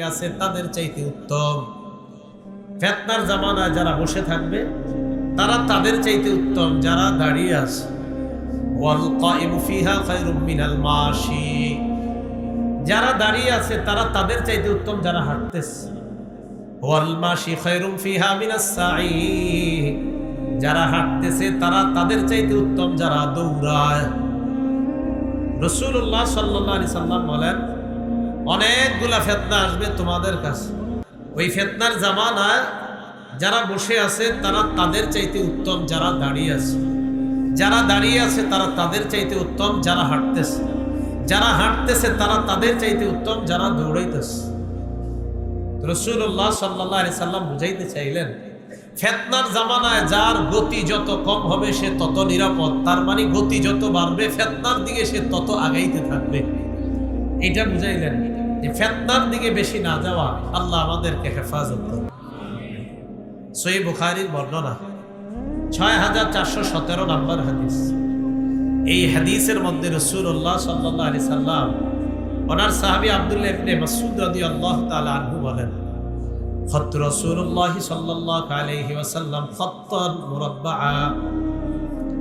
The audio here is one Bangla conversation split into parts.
আছে তাদের চাইতে উত্তম। ফিতনার জামানায় যারা বসে থাকবে তারা তাদের চাইতে উত্তম যারা দাঁড়িয়ে আছে। ওয়াল কাইমু ফিহা খায়রুম মিনাল মাশি, যারা দাঁড়িয়ে আছে তারা তাদের চাইতে উত্তম যারা হাঁটতেছে। ওয়াল মাশি খায়রুম ফিহা মিনাস সাই, যারা হাঁটতেছে তারা তাদের চাইতে উত্তম যারা দৌড়ায়। রাসূলুল্লাহ সাল্লাল্লাহু আলাইহি সাল্লাম বলেন, অনেকগুলা ফিতনা আসবে তোমাদের কাছে। ওই ফিতনার জামানায় যারা বসে আছে তারা তাদের চাইতে উত্তম যারা দাঁড়িয়ে আছে। যারা দাঁড়িয়ে আছে তারা তাদের চাইতে উত্তম যারা হাঁটতেছে। যারা হাঁটতেছে তারা তাদের চাইতে উত্তম যারা দৌড়াইতেছে। রাসূলুল্লাহ সাল্লাল্লাহু আলাইহি সাল্লাম বুঝাইতে চাইলেন, ফিতনার জামানায় যার গতি যত কম হবে সে তত নিরাপদ। তার মানে গতি যত বাড়বে ফিতনার দিকে সে তত আগাইতে থাকবে। এটা বুঝাইলেন যে ফিতনার দিকে বেশি না যাওয়া। আল্লাহ আমাদেরকে হেফাজত করুন। সহিহ বুখারীর বর্ণনা 6417 নম্বর হাদিস। এই হাদিসের মধ্যে রাসূলুল্লাহ সাল্লাল্লাহু আলাইহি সাল্লাম ওনার সাহাবী আব্দুল্লাহ ইবনে মাসউদ রাদিয়াল্লাহু তাআলা আনহু বলেন, খাত রাসূলুল্লাহ সাল্লাল্লাহু আলাইহি ওয়াসাল্লাম খাত্তান মুরাব্বাআ।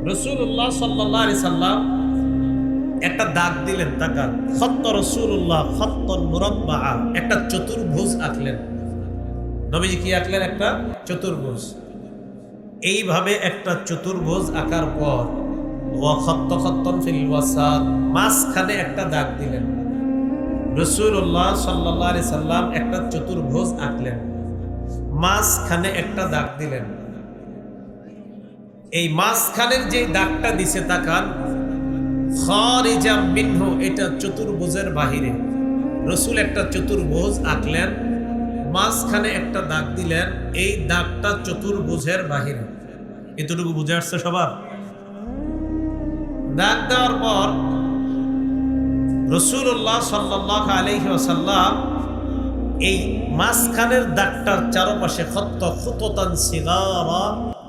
রাসূলুল্লাহ সাল্লাল্লাহু আলাইহি সাল্লাম একটা দাগ দিলেন। তাকান, খাত্ত রাসূলুল্লাহ খাত্তান মুরাব্বাআ, একটা চতুর্ভুজ আঁকলেন। নবীজি কি আঁকলেন? একটা চতুর্ভুজ। এইভাবে একটা চতুর্ভুজ আঁকার পর ওয়া খাত্ত খাত্তান ফিল ওয়াসাত, মাঝখানে একটা দাগ দিলেন। রাসূলুল্লাহ সাল্লাল্লাহু আলাইহি সাল্লাম একটা চতুর্ভুজ আঁকলেন, মাঝখানে একটা দাগ দিলেন। এই মাঝখানের যে দাগটা দিছে তাকান, খারিজা মিনহু, এটা চতুর্ভুজের বাহিরে। রাসূল একটা চতুর্ভুজ আঁকলেন, মাঝখানে একটা দাগ দিলেন, এই দাগটা চতুর্ভুজের বাহিরে। এতটুকু বুঝে আসছে সবার? দাগ দেওয়ার পর রাসূলুল্লাহ সাল্লাল্লাহু আলাইহি ওয়াসাল্লাম এই মাঝখানের দাগটার চারপাশে খত্ত খুততান সিগারা,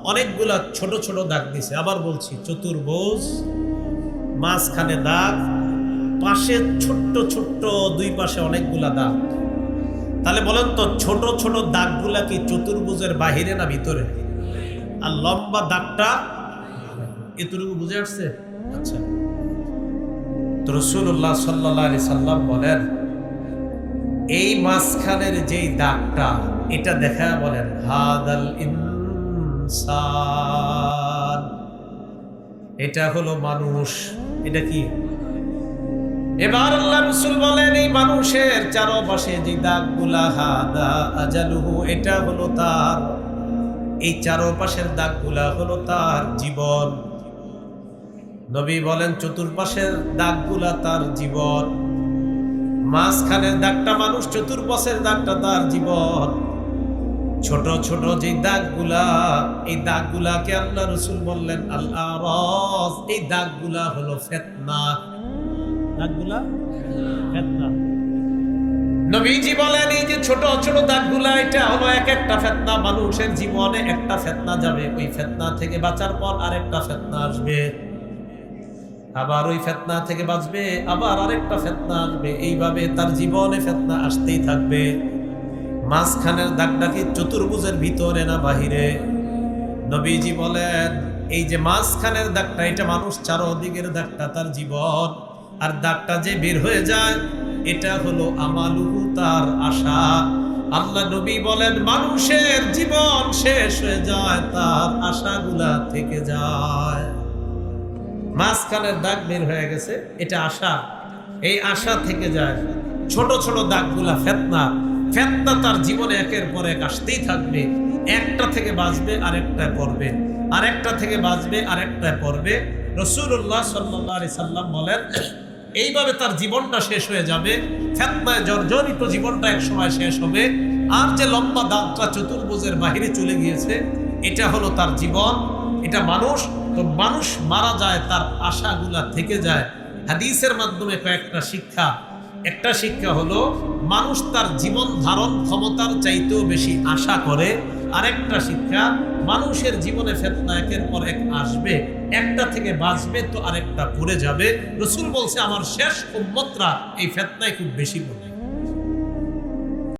অনেকগুলা ছোট ছোট দাগ দিছে। আবার বলছি, চতুর্ভুজ, মাঝখানে দাগ, পাশে ছোট্ট ছোট্ট দুই পাশে অনেকগুলা দাগ। তাহলে বলেন তো, ছোট ছোট দাগগুলা কি চতুর্ভুজের বাহিরে না ভিতরে? আর লম্বা দাগটা এতটুকু বুঝে আসছে? আচ্ছা, তো রাসূলুল্লাহ সাল্লাল্লাহু আলাইহি সাল্লাম বলেন, এই মাঝখানের যেই দাগটা, এটা দেখা বলেন হাদাল ইনসান, এটা হলো মানুষ। এটা কি? এবার আল্লাহ রাসূল বলেন, এই মানুষের চারপাশে যে দাগগুলা, হাদা আজালুহু, এটা হলো তার, এই চারপাশের দাগগুলা হলো তার জীবন। নবী বলেন, চতুর্পাশের দাগগুলা তার জীবন, মাঝখানের দাগটা মানুষ, চতুর্পাশের দাগটা তার জীবন। ছোট ছোট যে দাগগুলা, এই দাগগুলাকে আল্লাহ রাসূল বললেন আল আরাস, এই দাগগুলা হলো ফিতনা। দাগগুলা ফিতনা। নবীজি বলেন, এই যে ছোট ছোট দাগগুলা, এটা হলো এক একটা ফিতনা। মানুষের জীবনে একটা ফিতনা যাবে, ওই ফিতনা থেকে বাঁচার পর আরেকটা ফিতনা আসবে, আবার ওই ফিতনা থেকে বাঁচবে, আবার আরেকটা ফিতনা আসবে। এইভাবে তার জীবনে ফিতনা আসতেই থাকবে। মাঝখানের দাগটা কি চতুর্ভুজের ভিতরে না বাহিরে? নবীজি বলেন, এই যে মাঝখানের দাগটা, এটা মানুষ, চারদিকের দাগটা তার জীবন। আর দাগটা যে বের হয়ে যায়, এটা হলো আমালুহু, তার আশা। আল্লাহ নবী বলেন, মানুষের জীবন শেষ হয়ে যায়, তার আশাগুলা থেকে যায়। মাঝখানের দাগ বের হয়ে গেছে, এটা আশা, এই আশা থেকে যায়। ছোট ছোট দাগগুলা ফিতনা। ফিতনা তার জীবনে একের পর এক আসতেই থাকবে। একটা থেকে বাঁচবে আরেকটায় পড়বে, আরেকটা থেকে বাঁচবে আরেকটায় পড়বে। রাসূলুল্লাহ সাল্লাল্লাহু আলাইহি সাল্লাম বলেন, এইভাবে তার জীবনটা শেষ হয়ে যাবে। ফিতনায় জর্জরিত জীবনটা এক সময় শেষ হবে। আর যে লম্বা দাগটা চতুর্ভুজের বাহিরে চলে গিয়েছে, এটা হলো তার জীবন, এটা মানুষ। তো মানুষ মারা যায়, তার আশাগুলা থেকে যায়। হাদিসের মাধ্যমে কয়েকটা শিক্ষা। একটা শিক্ষা হলো, মানুষ তার জীবন ধারণ ক্ষমতার চাইতেও বেশি আশা করে। আরেকটা শিক্ষা, মানুষের জীবনে ফিতনা একের পর এক আসবে, একটা থেকে বাঁচবে তো আরেকটা পড়ে যাবে। রাসূল বলছে, আমার শেষ উম্মতরা এই ফিতনায় খুব বেশি পড়বে।